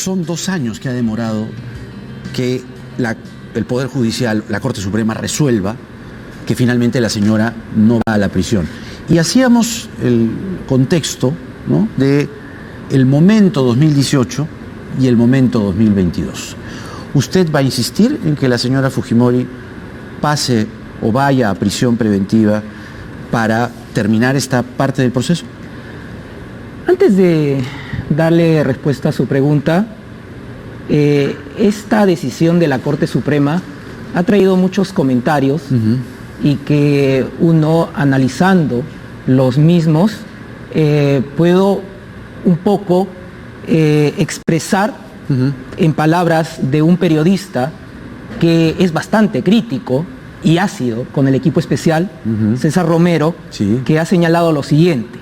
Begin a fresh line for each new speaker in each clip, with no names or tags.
son 2 años que ha demorado que el Poder Judicial, la Corte Suprema, resuelva que finalmente la señora no va a la prisión. Y hacíamos el contexto, ¿no?, de el momento 2018 y el momento 2022. ¿Usted va a insistir en que la señora Fujimori pase o vaya a prisión preventiva para terminar esta parte del proceso?
Antes de darle respuesta a su pregunta, esta decisión de la Corte Suprema ha traído muchos comentarios y que uno, analizando los mismos, puedo un poco expresar en palabras de un periodista que es bastante crítico y ácido con el equipo especial, César Romero, sí, que ha señalado lo siguiente: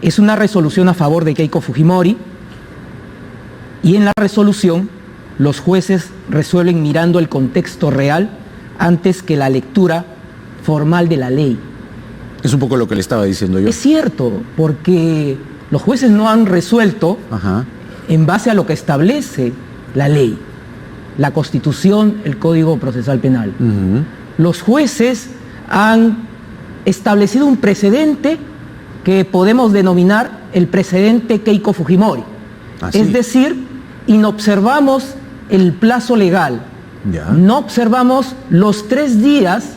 es una resolución a favor de Keiko Fujimori y en la resolución los jueces resuelven mirando el contexto real antes que la lectura formal de la ley.
Es un poco lo que le estaba diciendo yo.
Es cierto, porque los jueces no han resuelto en base a lo que establece la ley, la Constitución, el Código Procesal Penal. Los jueces han establecido un precedente que podemos denominar el precedente Keiko Fujimori. ¿Sí? Es decir, inobservamos el plazo legal, no observamos los 3 días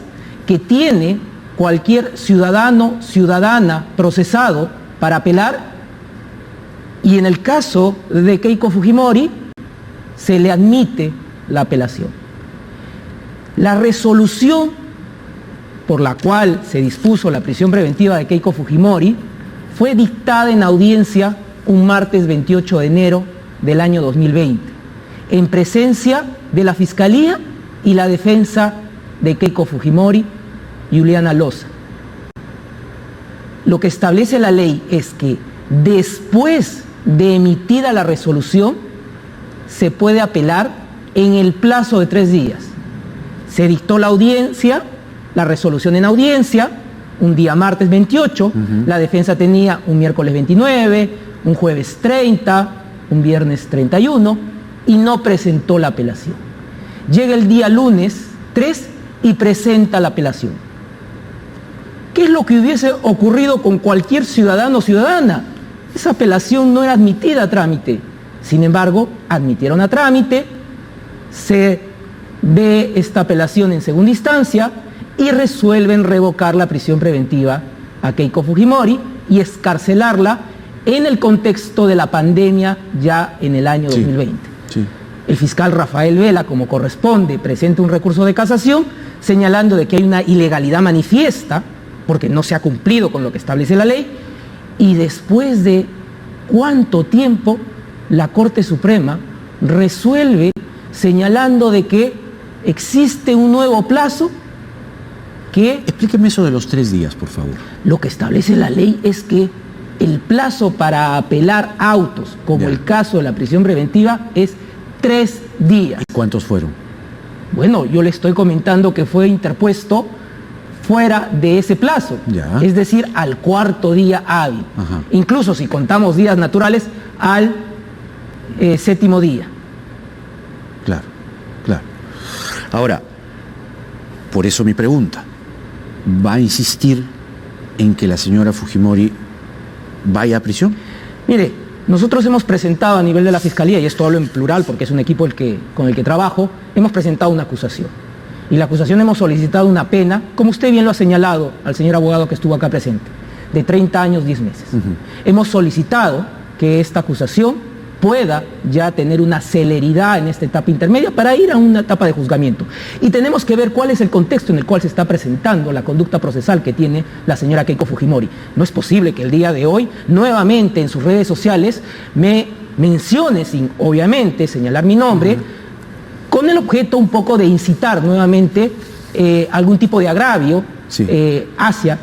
que tiene cualquier ciudadano, ciudadana procesado para apelar, y en el caso de Keiko Fujimori se le admite la apelación. La resolución por la cual se dispuso la prisión preventiva de Keiko Fujimori fue dictada en audiencia un martes 28 de enero del año 2020, en presencia de la Fiscalía y la defensa de Keiko Fujimori, Juliana Loza. Lo que establece la ley es que después de emitida la resolución se puede apelar en el plazo de 3 días. Se dictó la audiencia, la resolución en audiencia, un día martes 28, la defensa tenía un miércoles 29, un jueves 30, un viernes 31 y no presentó la apelación. Llega el día lunes 3 y presenta la apelación. ¿Qué es lo que hubiese ocurrido con cualquier ciudadano o ciudadana? Esa apelación no era admitida a trámite. Sin embargo, admitieron a trámite, se ve esta apelación en segunda instancia y resuelven revocar la prisión preventiva a Keiko Fujimori y excarcelarla en el contexto de la pandemia ya en el año 2020. Sí. El fiscal Rafael Vela, como corresponde, presenta un recurso de casación señalando de que hay una ilegalidad manifiesta porque no se ha cumplido con lo que establece la ley, y después de cuánto tiempo la Corte Suprema resuelve señalando de que existe un nuevo plazo que...
Explíqueme eso de los 3 días, por favor.
Lo que establece la ley es que el plazo para apelar autos, como el caso de la prisión preventiva, es 3 días.
¿Y cuántos fueron?
Bueno, yo le estoy comentando que fue interpuesto fuera de ese plazo, es decir, al 4.º día hábil. Incluso si contamos días naturales, al 7.º día.
Claro, claro. Ahora, por eso mi pregunta, ¿va a insistir en que la señora Fujimori vaya a prisión?
Mire, nosotros hemos presentado a nivel de la Fiscalía, y esto hablo en plural porque es un equipo con el que trabajo, hemos presentado una acusación. Y la acusación hemos solicitado una pena, como usted bien lo ha señalado al señor abogado que estuvo acá presente, de 30 años, 10 meses. Hemos solicitado que esta acusación pueda ya tener una celeridad en esta etapa intermedia para ir a una etapa de juzgamiento. Y tenemos que ver cuál es el contexto en el cual se está presentando la conducta procesal que tiene la señora Keiko Fujimori. No es posible que el día de hoy, nuevamente en sus redes sociales, me mencione, sin obviamente señalar mi nombre, con el objeto un poco de incitar nuevamente algún tipo de agravio hacia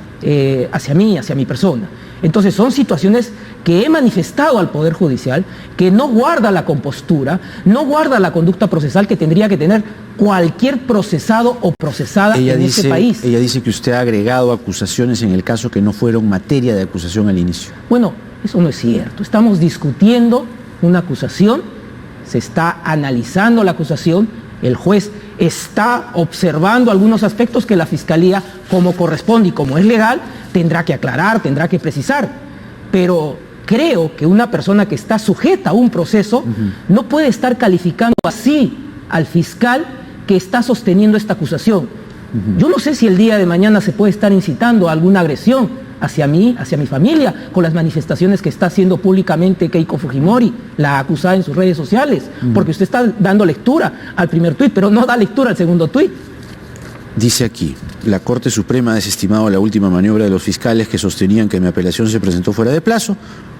mí, hacia mi persona. Entonces son situaciones que he manifestado al Poder Judicial, que no guarda la compostura, no guarda la conducta procesal que tendría que tener cualquier procesado o procesada en este país.
Ella dice que usted ha agregado acusaciones en el caso que no fueron materia de acusación al inicio.
Bueno, eso no es cierto. Estamos discutiendo una acusación, se está analizando la acusación, el juez está observando algunos aspectos que la Fiscalía, como corresponde y como es legal, tendrá que aclarar, tendrá que precisar. Pero creo que una persona que está sujeta a un proceso no puede estar calificando así al fiscal que está sosteniendo esta acusación. Yo no sé si el día de mañana se puede estar incitando a alguna agresión hacia mí, hacia mi familia, con las manifestaciones que está haciendo públicamente Keiko Fujimori, la acusada en sus redes sociales, porque usted está dando lectura al primer tuit, pero no da lectura al segundo tuit.
Dice aquí, la Corte Suprema ha desestimado la última maniobra de los fiscales que sostenían que mi apelación se presentó fuera de plazo.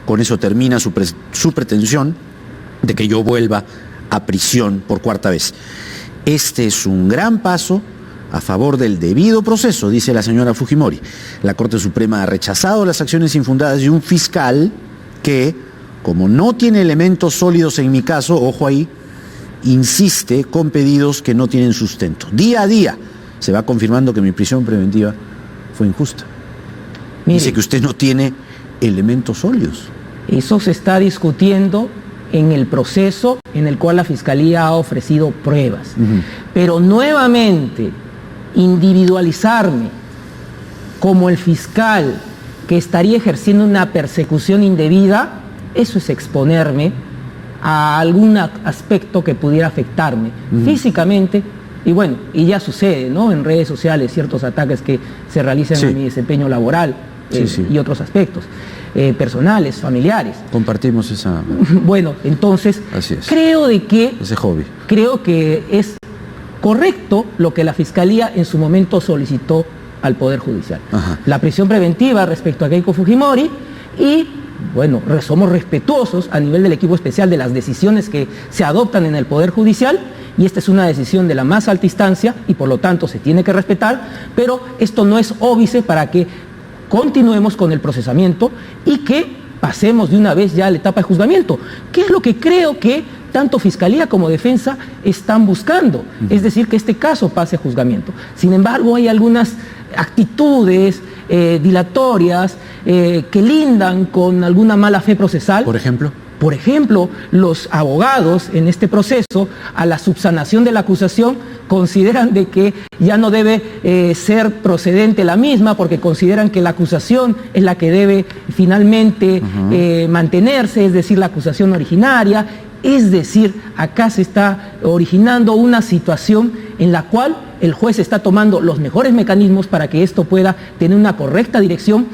Con eso termina su pretensión de que yo vuelva a prisión por cuarta vez. Este es un gran paso a favor del debido proceso, dice la señora Fujimori. La Corte Suprema ha rechazado las acciones infundadas de un fiscal que, como no tiene elementos sólidos en mi caso, ojo ahí, insiste con pedidos que no tienen sustento. Día a día se va confirmando que mi prisión preventiva fue injusta.
Mire,
dice que usted no tiene elementos sólidos.
Eso se está discutiendo en el proceso en el cual la Fiscalía ha ofrecido pruebas. Pero nuevamente, individualizarme como el fiscal que estaría ejerciendo una persecución indebida, eso es exponerme a algún aspecto que pudiera afectarme físicamente. Y bueno, y ya sucede, ¿no? En redes sociales ciertos ataques que se realizan en mi desempeño laboral y otros aspectos personales, familiares.
Compartimos esa...
Bueno, entonces, creo que es correcto lo que la Fiscalía en su momento solicitó al Poder Judicial. La prisión preventiva respecto a Keiko Fujimori y, bueno, somos respetuosos a nivel del equipo especial de las decisiones que se adoptan en el Poder Judicial y esta es una decisión de la más alta instancia y por lo tanto se tiene que respetar, pero esto no es óbice para que continuemos con el procesamiento y que pasemos de una vez ya a la etapa de juzgamiento, que es lo que creo que tanto Fiscalía como Defensa están buscando, es decir, que este caso pase a juzgamiento. Sin embargo, hay algunas actitudes dilatorias que lindan con alguna mala fe procesal. Por ejemplo, los abogados en este proceso, a la subsanación de la acusación, consideran de que ya no debe ser procedente la misma porque consideran que la acusación es la que debe finalmente mantenerse, es decir, la acusación originaria. Es decir, acá se está originando una situación en la cual el juez está tomando los mejores mecanismos para que esto pueda tener una correcta dirección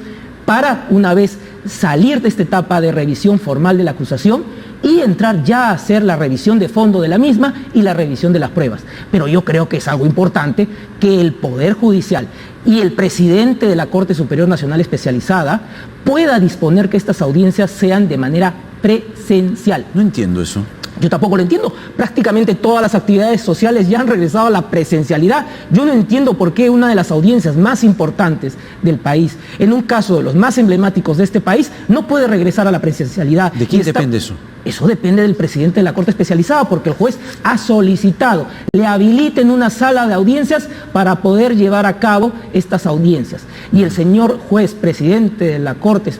para una vez salir de esta etapa de revisión formal de la acusación y entrar ya a hacer la revisión de fondo de la misma y la revisión de las pruebas. Pero yo creo que es algo importante que el Poder Judicial y el presidente de la Corte Superior Nacional Especializada pueda disponer que estas audiencias sean de manera presencial.
No entiendo eso.
Yo tampoco lo entiendo. Prácticamente todas las actividades sociales ya han regresado a la presencialidad. Yo no entiendo por qué una de las audiencias más importantes del país, en un caso de los más emblemáticos de este país, no puede regresar a la presencialidad.
¿De quién depende eso?
Eso depende del presidente de la Corte Especializada, porque el juez ha solicitado, le habiliten una sala de audiencias para poder llevar a cabo estas audiencias. Y el señor juez, presidente de la Corte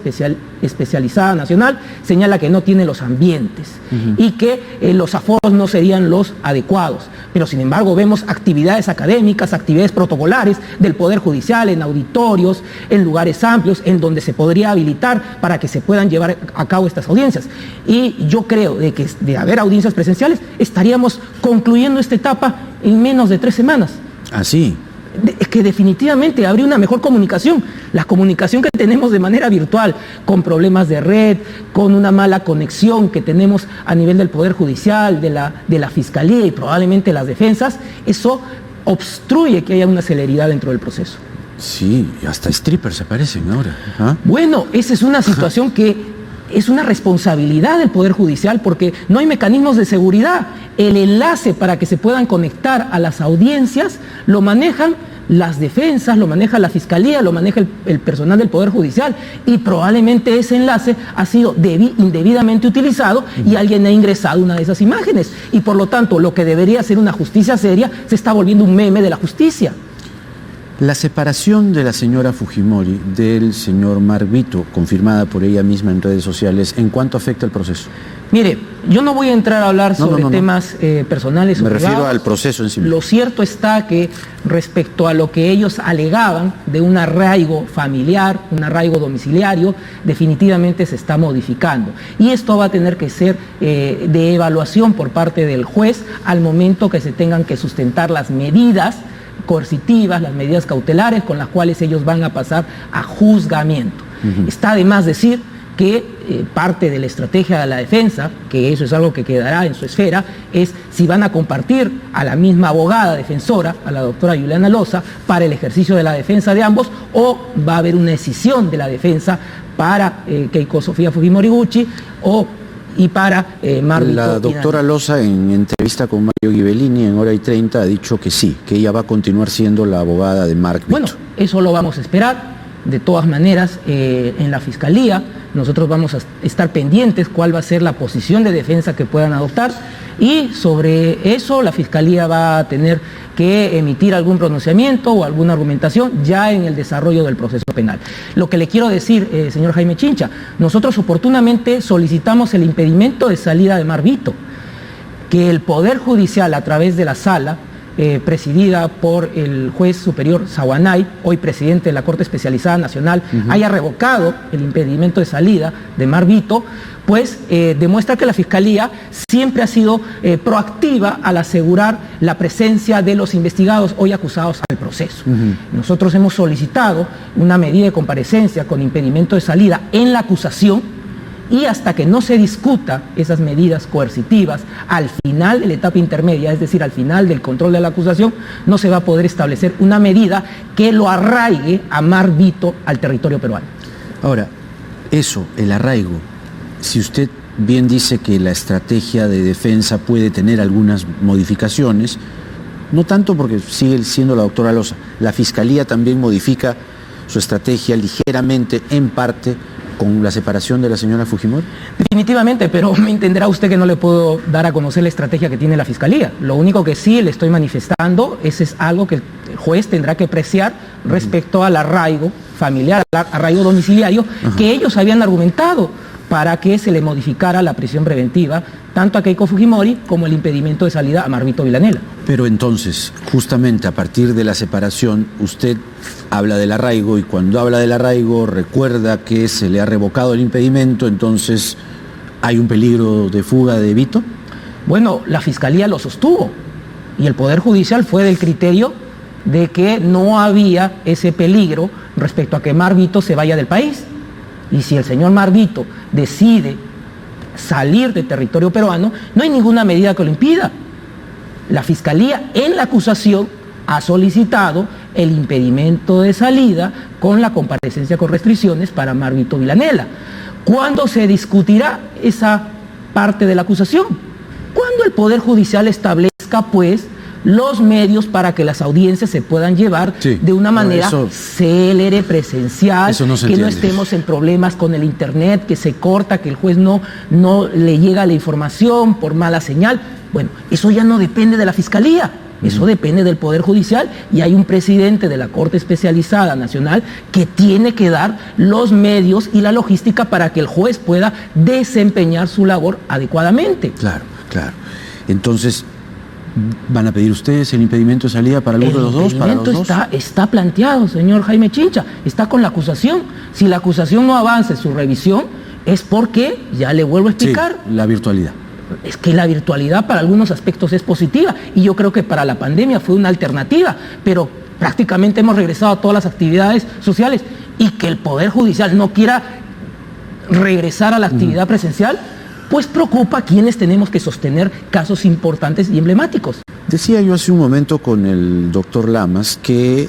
Especializada Nacional, señala que no tiene los ambientes y que los aforos no serían los adecuados. Pero sin embargo vemos actividades académicas, actividades protocolares del Poder Judicial, en auditorios, en lugares amplios, en donde se podría habilitar para que se puedan llevar a cabo estas audiencias. Y yo creo de que de haber audiencias presenciales estaríamos concluyendo esta etapa en menos de 3 semanas.
¿Así?
Es que definitivamente habría una mejor comunicación. La comunicación que tenemos de manera virtual, con problemas de red, con una mala conexión que tenemos a nivel del Poder Judicial, de la Fiscalía y probablemente las defensas, eso obstruye que haya una celeridad dentro del proceso.
Sí, hasta strippers aparecen ahora.
Bueno, esa es una situación que es una responsabilidad del Poder Judicial porque no hay mecanismos de seguridad. El enlace para que se puedan conectar a las audiencias lo manejan las defensas, lo maneja la Fiscalía, lo maneja el personal del Poder Judicial y probablemente ese enlace ha sido indebidamente utilizado y alguien ha ingresado una de esas imágenes y por lo tanto lo que debería ser una justicia seria se está volviendo un meme de la justicia.
La separación de la señora Fujimori del señor Mark Vito, confirmada por ella misma en redes sociales, ¿en cuánto afecta el proceso?
Mire, yo no voy a entrar a hablar sobre temas personales o
Me refiero
privados.
al proceso en sí mismo.
Lo cierto está que respecto a lo que ellos alegaban de un arraigo familiar, un arraigo domiciliario, definitivamente se está modificando. Y esto va a tener que ser de evaluación por parte del juez al momento que se tengan que sustentar las medidas coercitivas, las medidas cautelares con las cuales ellos van a pasar a juzgamiento. Está de más decir que parte de la estrategia de la defensa, que eso es algo que quedará en su esfera, es si van a compartir a la misma abogada defensora, a la doctora Juliana Loza, para el ejercicio de la defensa de ambos, o va a haber una decisión de la defensa para Keiko Sofía Fujimori Gucci y para Marvito.
La doctora Loza, en entrevista con Mario Ghibellini en Hora y 30, ha dicho que sí, que ella va a continuar siendo la abogada de Mark Vito.
Bueno, eso lo vamos a esperar. De todas maneras, en la Fiscalía nosotros vamos a estar pendientes cuál va a ser la posición de defensa que puedan adoptar, y sobre eso la Fiscalía va a tener que emitir algún pronunciamiento o alguna argumentación ya en el desarrollo del proceso penal. Lo que le quiero decir, señor Jaime Chincha, nosotros oportunamente solicitamos el impedimento de salida de Mark Vito, que el Poder Judicial, a través de la Sala, presidida por el juez superior Sawanay, hoy presidente de la Corte Especializada Nacional, haya revocado el impedimento de salida de Mark Vito, pues demuestra que la Fiscalía siempre ha sido proactiva al asegurar la presencia de los investigados hoy acusados al proceso. Nosotros hemos solicitado una medida de comparecencia con impedimento de salida en la acusación, y hasta que no se discuta esas medidas coercitivas al final de la etapa intermedia, es decir, al final del control de la acusación, no se va a poder establecer una medida que lo arraigue a Mark Vito al territorio peruano.
Ahora, eso, el arraigo, si usted bien dice que la estrategia de defensa puede tener algunas modificaciones, no tanto porque sigue siendo la doctora Loza, la Fiscalía también modifica su estrategia ligeramente, en parte, con la separación de la señora Fujimori.
Definitivamente, pero me entenderá usted que no le puedo dar a conocer la estrategia que tiene la Fiscalía. Lo único que sí le estoy manifestando es algo que el juez tendrá que apreciar respecto al arraigo familiar, al arraigo domiciliario, que ellos habían argumentado para que se le modificara la prisión preventiva, tanto a Keiko Fujimori como el impedimento de salida a Marvito Villanela.
Pero entonces, justamente a partir de la separación, usted habla del arraigo, y cuando habla del arraigo recuerda que se le ha revocado el impedimento, entonces ¿hay un peligro de fuga de Vito?
Bueno, la Fiscalía lo sostuvo y el Poder Judicial fue del criterio de que no había ese peligro respecto a que Mark Vito se vaya del país. Y si el señor Mark Vito decide salir del territorio peruano, no hay ninguna medida que lo impida. La Fiscalía en la acusación ha solicitado el impedimento de salida con la comparecencia con restricciones para Mark Vito Villanela. ¿Cuándo se discutirá esa parte de la acusación? Cuando el Poder Judicial establezca, pues, los medios para que las audiencias se puedan llevar de una manera célere, presencial, que no estemos en problemas con el internet, que se corta, que el juez no le llega la información por mala señal. Bueno, eso ya no depende de la Fiscalía, eso depende del Poder Judicial, y hay un presidente de la Corte Especializada Nacional que tiene que dar los medios y la logística para que el juez pueda desempeñar su labor adecuadamente. Claro,
claro. Entonces, ¿van a pedir ustedes el impedimento de salida para alguno de los dos? ¿Para los dos?
Está planteado, señor Jaime Chincha, está con la acusación. Si la acusación no avanza en su revisión, es porque, ya le vuelvo a explicar,
la virtualidad.
Es que la virtualidad para algunos aspectos es positiva, y yo creo que para la pandemia fue una alternativa, pero prácticamente hemos regresado a todas las actividades sociales, y que el Poder Judicial no quiera regresar a la actividad presencial, pues preocupa a quienes tenemos que sostener casos importantes y emblemáticos.
Decía yo hace un momento con el doctor Lamas que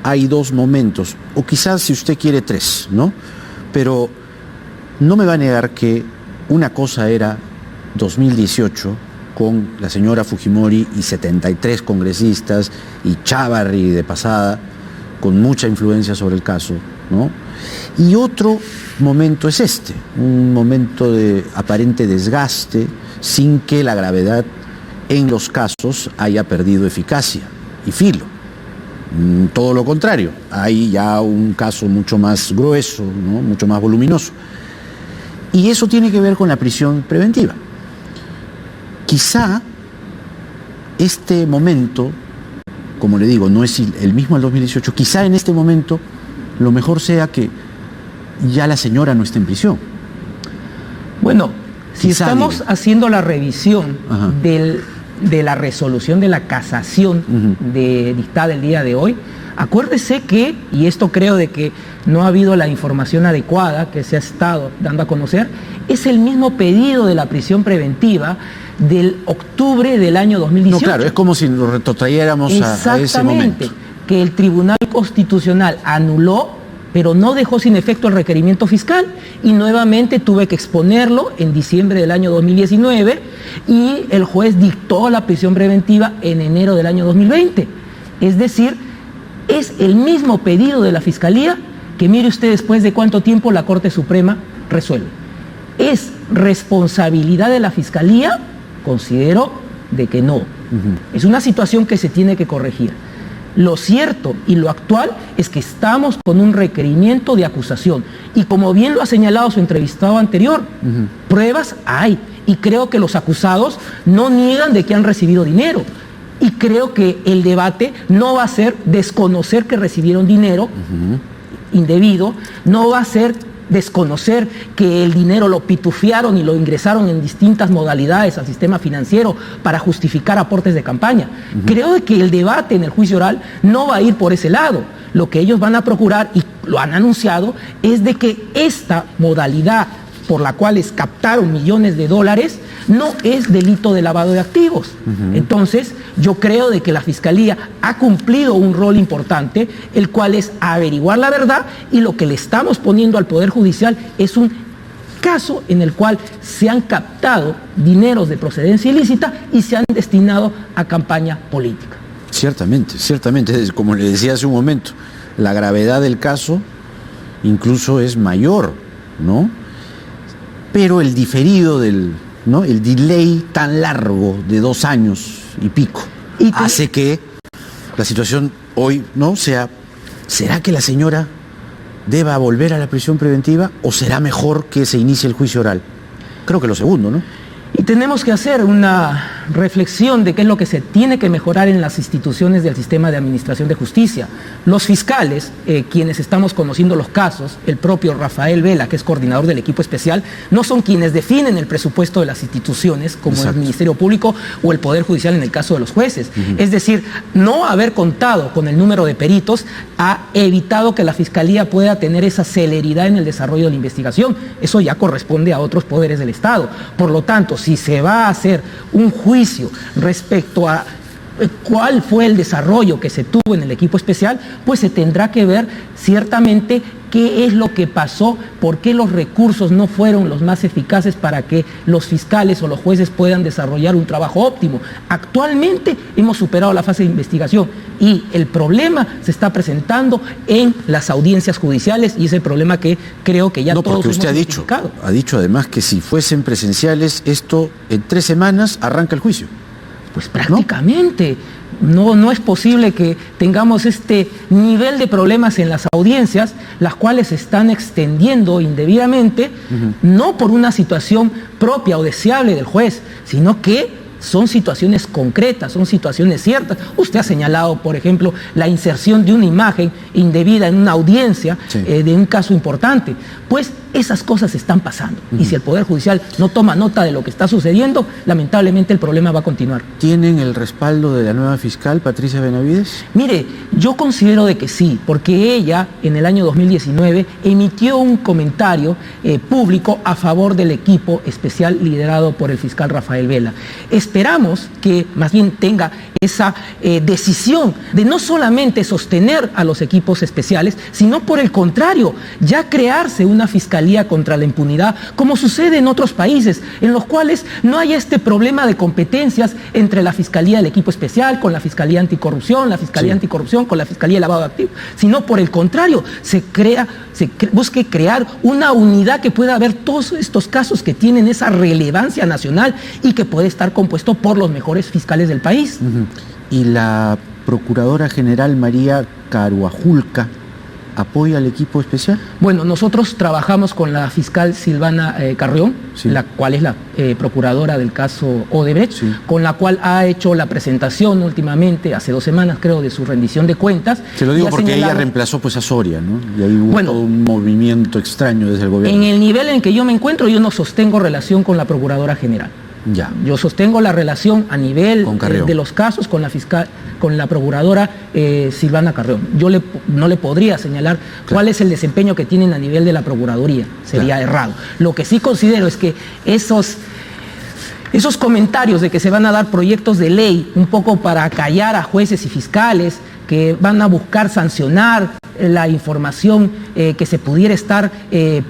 hay dos momentos, o quizás si usted quiere tres, ¿no? Pero no me va a negar que una cosa era 2018 con la señora Fujimori y 73 congresistas y Chávarri de pasada, con mucha influencia sobre el caso, ¿no? Y otro momento es este, un momento de aparente desgaste sin que la gravedad en los casos haya perdido eficacia y filo. Todo lo contrario, hay ya un caso mucho más grueso, ¿no? Mucho más voluminoso. Y eso tiene que ver con la prisión preventiva. Quizá este momento, como le digo, no es el mismo al 2018, quizá en este momento lo mejor sea que ya la señora no esté en prisión.
Bueno, si
Quizá,
estamos
digo,
haciendo la revisión
Ajá.
de la resolución de la casación dictada el día de hoy, acuérdese que, y esto creo de que no ha habido la información adecuada que se ha estado dando a conocer, es el mismo pedido de la prisión preventiva del octubre del año 2018.
No, claro, es como si nos retrotrayéramos a ese
Exactamente,
momento.
que el Tribunal Constitucional anuló, pero no dejó sin efecto el requerimiento fiscal, y nuevamente tuve que exponerlo en diciembre del año 2019 y el juez dictó la prisión preventiva en enero del año 2020. Es decir, es el mismo pedido de la Fiscalía que mire usted después de cuánto tiempo la Corte Suprema resuelve. ¿Es responsabilidad de la Fiscalía? Considero de que no. Es una situación que se tiene que corregir. Lo cierto y lo actual es que estamos con un requerimiento de acusación. Y como bien lo ha señalado su entrevistado anterior, pruebas hay. Y creo que los acusados no niegan de que han recibido dinero. Y creo que el debate no va a ser desconocer que recibieron dinero indebido, no va a ser desconocer que el dinero lo pitufiaron y lo ingresaron en distintas modalidades al sistema financiero para justificar aportes de campaña. Creo que el debate en el juicio oral no va a ir por ese lado. Lo que ellos van a procurar, y lo han anunciado, es de que esta modalidad por la cual captaron millones de dólares no es delito de lavado de activos. Entonces, yo creo de que la Fiscalía ha cumplido un rol importante, el cual es averiguar la verdad, y lo que le estamos poniendo al Poder Judicial es un caso en el cual se han captado dineros de procedencia ilícita y se han destinado a campaña política.
Ciertamente, ciertamente, como le decía hace un momento, la gravedad del caso incluso es mayor, ¿no? Pero el diferido ¿no? El delay tan largo de 2 años y pico hace que la situación hoy no sea, ¿será que la señora deba volver a la prisión preventiva o será mejor que se inicie el juicio oral? Creo que lo segundo, ¿no?
Y tenemos que hacer una reflexión de qué es lo que se tiene que mejorar en las instituciones del sistema de administración de justicia. Los fiscales, quienes estamos conociendo los casos, el propio Rafael Vela, que es coordinador del equipo especial, no son quienes definen el presupuesto de las instituciones, como el Ministerio Público o el Poder Judicial en el caso de los jueces. Es decir, no haber contado con el número de peritos ha evitado que la Fiscalía pueda tener esa celeridad en el desarrollo de la investigación. Eso ya corresponde a otros poderes del Estado. Por lo tanto, si se va a hacer un juicio respecto a cuál fue el desarrollo que se tuvo en el equipo especial, pues se tendrá que ver ciertamente qué es lo que pasó, por qué los recursos no fueron los más eficaces para que los fiscales o los jueces puedan desarrollar un trabajo óptimo. Actualmente hemos superado la fase de investigación y el problema se está presentando en las audiencias judiciales, y es el problema que creo que ya todos hemos identificado.
Ha dicho además que si fuesen presenciales, esto en 3 semanas arranca el juicio.
Pues prácticamente. No es posible que tengamos este nivel de problemas en las audiencias, las cuales se están extendiendo indebidamente, no por una situación propia o deseable del juez, sino que son situaciones concretas, son situaciones ciertas. Usted ha señalado, por ejemplo, la inserción de una imagen indebida en una audiencia de un caso importante. Pues esas cosas están pasando. Y si el Poder Judicial no toma nota de lo que está sucediendo, lamentablemente el problema va a continuar.
¿Tienen el respaldo de la nueva fiscal, Patricia Benavides?
Mire, yo considero de que sí, porque ella en el año 2019 emitió un comentario público a favor del equipo especial liderado por el fiscal Rafael Vela. Esperamos que más bien tenga esa decisión de no solamente sostener a los equipos especiales, sino por el contrario, ya crearse una fiscalía contra la impunidad, como sucede en otros países, en los cuales no hay este problema de competencias entre la Fiscalía del equipo especial con la Fiscalía Anticorrupción, la Fiscalía Anticorrupción con la Fiscalía de Lavado de Activos, sino por el contrario, busque crear una unidad que pueda ver todos estos casos que tienen esa relevancia nacional y que puede estar compuesto por los mejores fiscales del país.
Y la Procuradora General María Caruajulca apoya al equipo especial?
Bueno, nosotros trabajamos con la fiscal Silvana Carrión,
Sí.
la cual es la procuradora del caso Odebrecht,
Sí.
con la cual ha hecho la presentación últimamente, hace 2 semanas creo, de su rendición de cuentas.
Se lo
y
digo
ha
porque ella
señalado,
reemplazó pues a Soria, ¿no? Y ahí hubo
Bueno,
todo un movimiento extraño desde el gobierno.
en el nivel en que yo me encuentro, yo no sostengo relación con la Procuradora General.
Ya.
Yo sostengo la relación a nivel
Con Carrión.
de los casos con la fiscal, con la procuradora Silvana Carrión. Yo no le podría señalar cuál es el desempeño que tienen a nivel de la Procuraduría. Sería errado. Lo que sí considero es que esos comentarios de que se van a dar proyectos de ley un poco para acallar a jueces y fiscales que van a buscar sancionar la información que se pudiera estar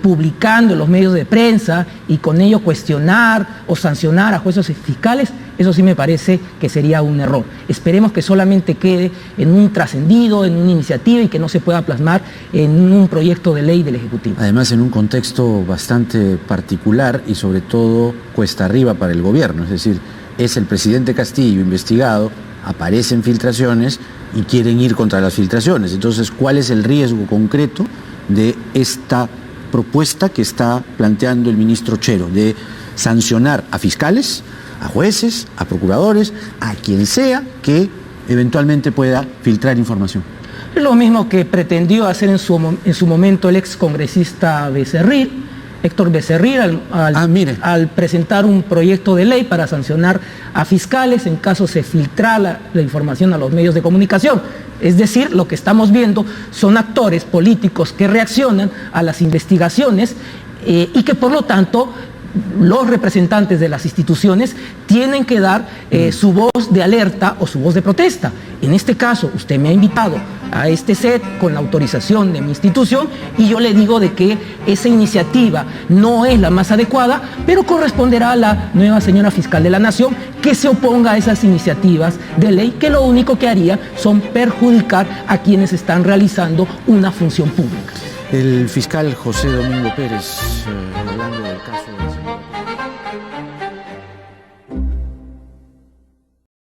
publicando en los medios de prensa y con ello cuestionar o sancionar a jueces y fiscales, eso sí me parece que sería un error. Esperemos que solamente quede en un trascendido, en una iniciativa y que no se pueda plasmar en un proyecto de ley del Ejecutivo.
Además, en un contexto bastante particular y sobre todo cuesta arriba para el gobierno, es decir, es el presidente Castillo investigado, aparecen filtraciones y quieren ir contra las filtraciones. Entonces, ¿cuál es el riesgo concreto de esta propuesta que está planteando el ministro Chero de sancionar a fiscales, a jueces, a procuradores, a quien sea que eventualmente pueda filtrar información?
Es lo mismo que pretendió hacer en su momento el ex congresista Becerril, Héctor Becerril, al presentar un proyecto de ley para sancionar a fiscales en caso se filtrara la información a los medios de comunicación. Es decir, lo que estamos viendo son actores políticos que reaccionan a las investigaciones y que por lo tanto los representantes de las instituciones tienen que dar su voz de alerta o su voz de protesta. En este caso, usted me ha invitado a este set con la autorización de mi institución y yo le digo de que esa iniciativa no es la más adecuada, pero corresponderá a la nueva señora fiscal de la Nación que se oponga a esas iniciativas de ley que lo único que haría son perjudicar a quienes están realizando una función pública.
El fiscal José Domingo Pérez, hablando del caso del señor.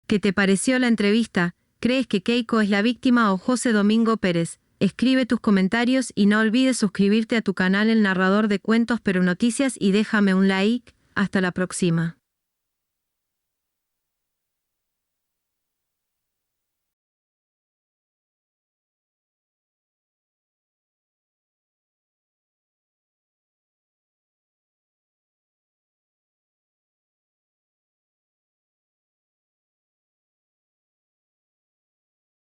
¿Qué te pareció la entrevista? ¿Crees que Keiko es la víctima o José Domingo Pérez? Escribe tus comentarios y no olvides suscribirte a tu canal El Narrador de Cuentos Pero Noticias y déjame un like. Hasta la próxima.